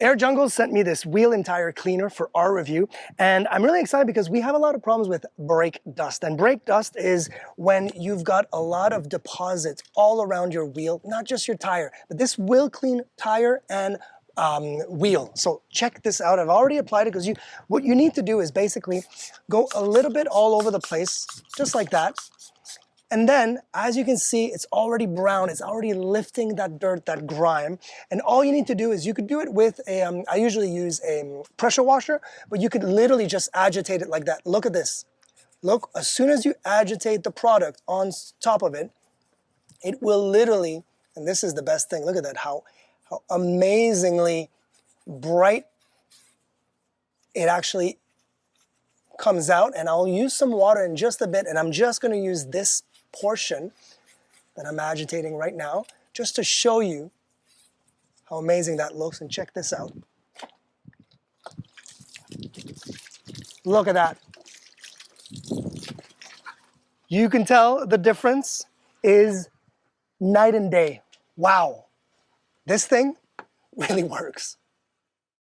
Air Jungle sent me this wheel and tire cleaner for our review, and I'm really excited because we have a lot of problems with brake dust. And brake dust is when you've got a lot of deposits all around your wheel, not just your tire, but this will clean tire and wheel. So check this out. I've already applied it because what you need to do is basically go a little bit all over the place, just like that. And then, as you can see, it's already brown. It's already lifting that dirt, that grime. And all you need to do is, you could do it with I usually use a pressure washer, but you could literally just agitate it like that. Look at this. Look, as soon as you agitate the product on top of it, it will literally, and this is the best thing, look at that, how amazingly bright it actually comes out. And I'll use some water in just a bit, and I'm just going to use this portion that I'm agitating right now just to show you how amazing that looks. And check this out. Look at that. You can tell the difference is night and day. Wow. This thing really works.